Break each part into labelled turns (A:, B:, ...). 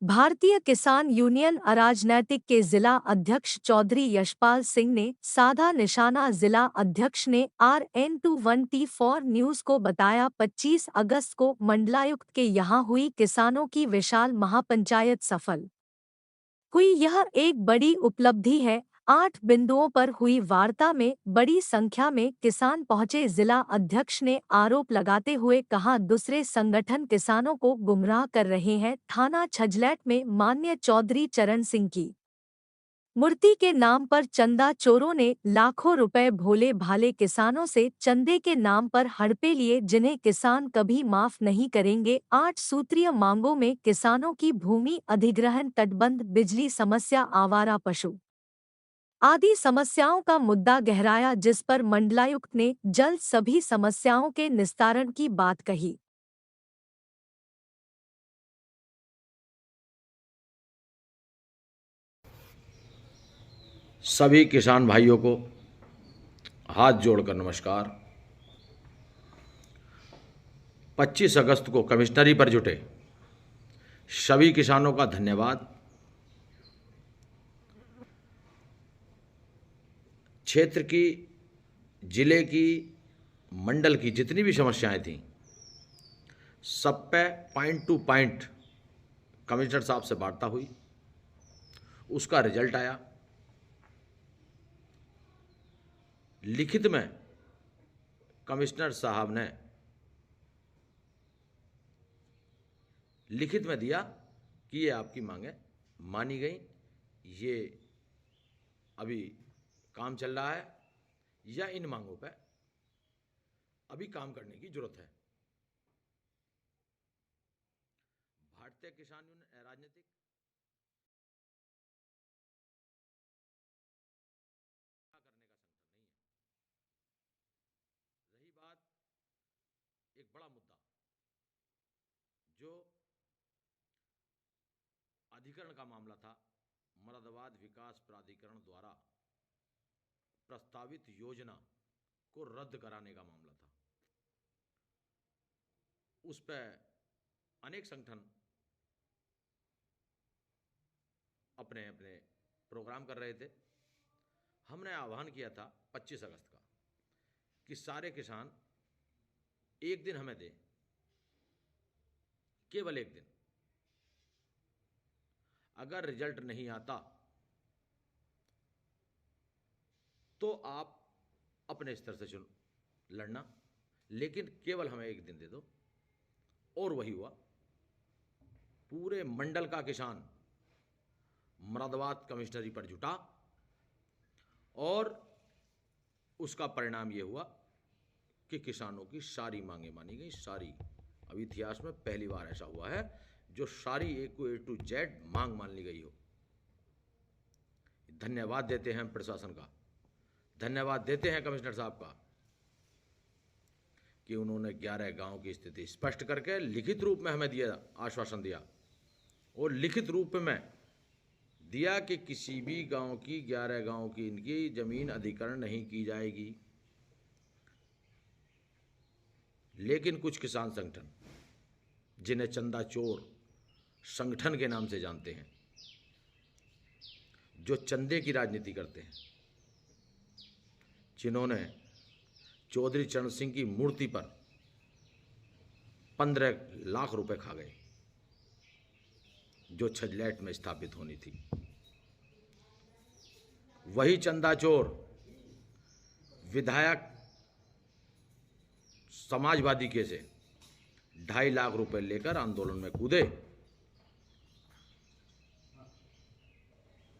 A: भारतीय किसान यूनियन अराजनैतिक के जिला अध्यक्ष चौधरी यशपाल सिंह ने साधा निशाना जिला अध्यक्ष ने RN21T4 न्यूज को बताया 25 अगस्त को मंडलायुक्त के यहां हुई किसानों की विशाल महापंचायत सफल हुई। यह एक बड़ी उपलब्धि है। 8 बिंदुओं पर हुई वार्ता में बड़ी संख्या में किसान पहुंचे। जिला अध्यक्ष ने आरोप लगाते हुए कहा, दूसरे संगठन किसानों को गुमराह कर रहे हैं। थाना छजलैट में माननीय चौधरी चरण सिंह की मूर्ति के नाम पर चंदा चोरों ने लाखों रुपए भोले भाले किसानों से चंदे के नाम पर हड़पे लिए, जिन्हें किसान कभी माफ नहीं करेंगे। 8 सूत्रीय मांगों में किसानों की भूमि अधिग्रहण, तटबंध, बिजली समस्या, आवारा पशु आदि समस्याओं का मुद्दा गहराया, जिस पर मंडलायुक्त ने जल्द सभी समस्याओं के निस्तारण की बात कही।
B: सभी किसान भाइयों को हाथ जोड़कर नमस्कार। 25 अगस्त को कमिश्नरी पर जुटे सभी किसानों का धन्यवाद। क्षेत्र की, जिले की, मंडल की जितनी भी समस्याएं थीं, सब पे पॉइंट टू पॉइंट कमिश्नर साहब से वार्ता हुई, उसका रिजल्ट आया। लिखित में कमिश्नर साहब ने लिखित में दिया कि ये आपकी मांगें मानी गई, ये अभी काम चल रहा है, या इन मांगों पर अभी काम करने की जरूरत है। भारतीय किसान यूनियन राजनीतिक रही बात एक बड़ा मुद्दा जो अधिकरण का मामला था, मरदवाद विकास प्राधिकरण द्वारा प्रस्तावित योजना को रद्द कराने का मामला था। उस पर अनेक संगठन अपने अपने प्रोग्राम कर रहे थे। हमने आह्वान किया था 25 अगस्त का कि सारे किसान एक दिन हमें दें, केवल एक दिन। अगर रिजल्ट नहीं आता तो आप अपने स्तर से लड़ना, लेकिन केवल हमें एक दिन दे दो। और वही हुआ। पूरे मंडल का किसान मरदवाद कमिश्नरी पर जुटा और उसका परिणाम यह हुआ कि किसानों की सारी मांगें मानी गई। सारी, अभी इतिहास में पहली बार ऐसा हुआ है जो सारी A to Z मांग मान ली गई हो। धन्यवाद देते हैं प्रशासन का, धन्यवाद देते हैं कमिश्नर साहब का कि उन्होंने 11 गांव की स्थिति स्पष्ट करके लिखित रूप में हमें दिया, आश्वासन दिया। और लिखित रूप में दिया कि किसी भी गांव की, 11 गांव की इनकी जमीन अधिग्रहण नहीं की जाएगी। लेकिन कुछ किसान संगठन, जिन्हें चंदा चोर संगठन के नाम से जानते हैं, जो चंदे की राजनीति करते हैं, जिन्होंने चौधरी चरण सिंह की मूर्ति पर 15 लाख रुपए खा गए, जो छजलैट में स्थापित होनी थी। वही चंदा चोर विधायक समाजवादी के से 2.5 लाख रुपए लेकर आंदोलन में कूदे।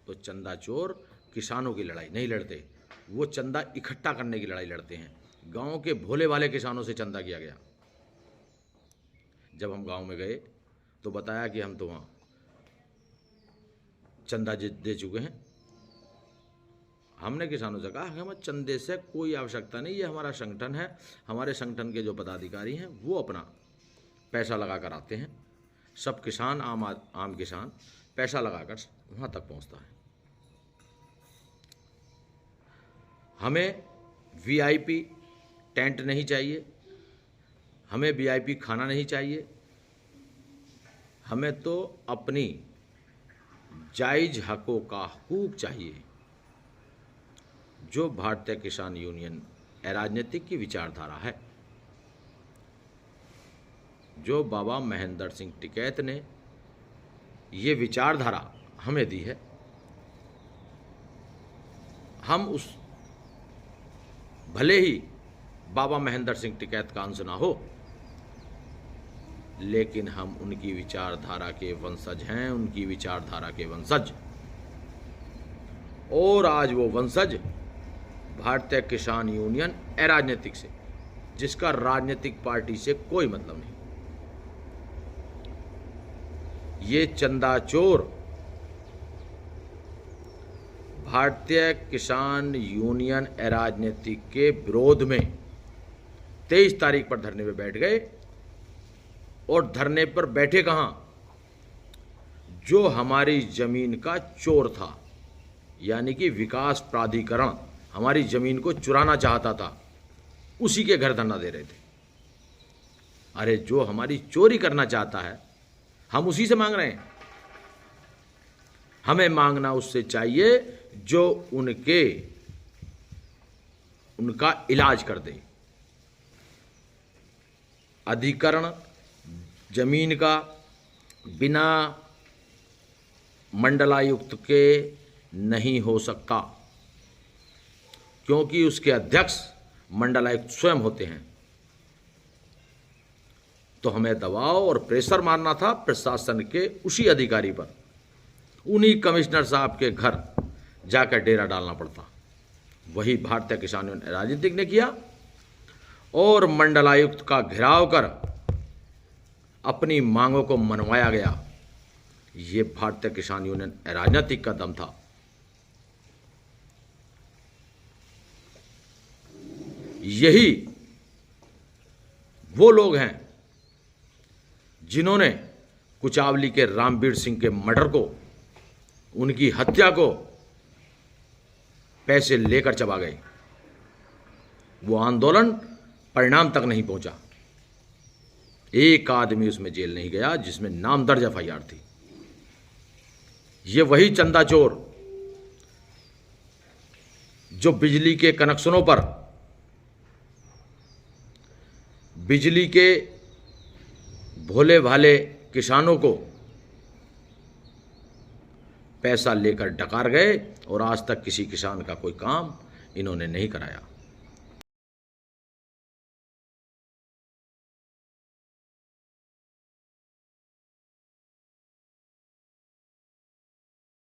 B: तो चंदा चोर किसानों की लड़ाई नहीं लड़ते, वो चंदा इकट्ठा करने की लड़ाई लड़ते हैं। गांव के भोले वाले किसानों से चंदा किया गया। जब हम गांव में गए तो बताया कि हम तो वहाँ चंदा दे चुके हैं। हमने किसानों से कहा हमें चंदे से कोई आवश्यकता नहीं, ये हमारा संगठन है, हमारे संगठन के जो पदाधिकारी हैं वो अपना पैसा लगा कर आते हैं। सब किसान, आम किसान पैसा लगाकर वहाँ तक पहुँचता है। हमें वीआईपी टेंट नहीं चाहिए, हमें वीआईपी खाना नहीं चाहिए, हमें तो अपनी जायज़ हकों का हकूक़ चाहिए। जो भारतीय किसान यूनियन अराजनीतिक की विचारधारा है, जो बाबा महेंद्र सिंह टिकैत ने ये विचारधारा हमें दी है, हम उस भले ही बाबा महेंद्र सिंह टिकैत का अंश ना हो, लेकिन हम उनकी विचारधारा के वंशज हैं, उनकी विचारधारा के वंशज। और आज वो वंशज भारतीय किसान यूनियन अराजनीतिक से, जिसका राजनीतिक पार्टी से कोई मतलब नहीं, ये चंदा चोर भारतीय किसान यूनियन अराजनीतिक के विरोध में 23 तारीख पर धरने पर बैठ गए। और धरने पर बैठे कहाँ? जो हमारी जमीन का चोर था, यानी कि विकास प्राधिकरण हमारी जमीन को चुराना चाहता था, उसी के घर धरना दे रहे थे। अरे जो हमारी चोरी करना चाहता है, हम उसी से मांग रहे हैं। हमें मांगना उससे चाहिए जो उनका इलाज कर दे। अधिकरण जमीन का बिना मंडलायुक्त के नहीं हो सकता, क्योंकि उसके अध्यक्ष मंडलायुक्त स्वयं होते हैं। तो हमें दबाव और प्रेशर मारना था प्रशासन के उसी अधिकारी पर, उन्हीं कमिश्नर साहब के घर जाकर डेरा डालना पड़ता। वही भारतीय किसान यूनियन राजनीतिक ने किया और मंडलायुक्त का घेराव कर अपनी मांगों को मनवाया गया। ये भारतीय किसान यूनियन राजनीतिक का दम था। यही वो लोग हैं जिन्होंने कुचावली के रामवीर सिंह के मर्डर को, उनकी हत्या को पैसे लेकर चबा गए। वो आंदोलन परिणाम तक नहीं पहुंचा। एक आदमी उसमें जेल नहीं गया जिसमें नाम दर्ज एफआईआर थी। ये वही चंदा चोर जो बिजली के कनेक्शनों पर, बिजली के भोले भाले किसानों को पैसा लेकर डकार गए और आज तक किसी किसान का कोई काम इन्होंने नहीं कराया।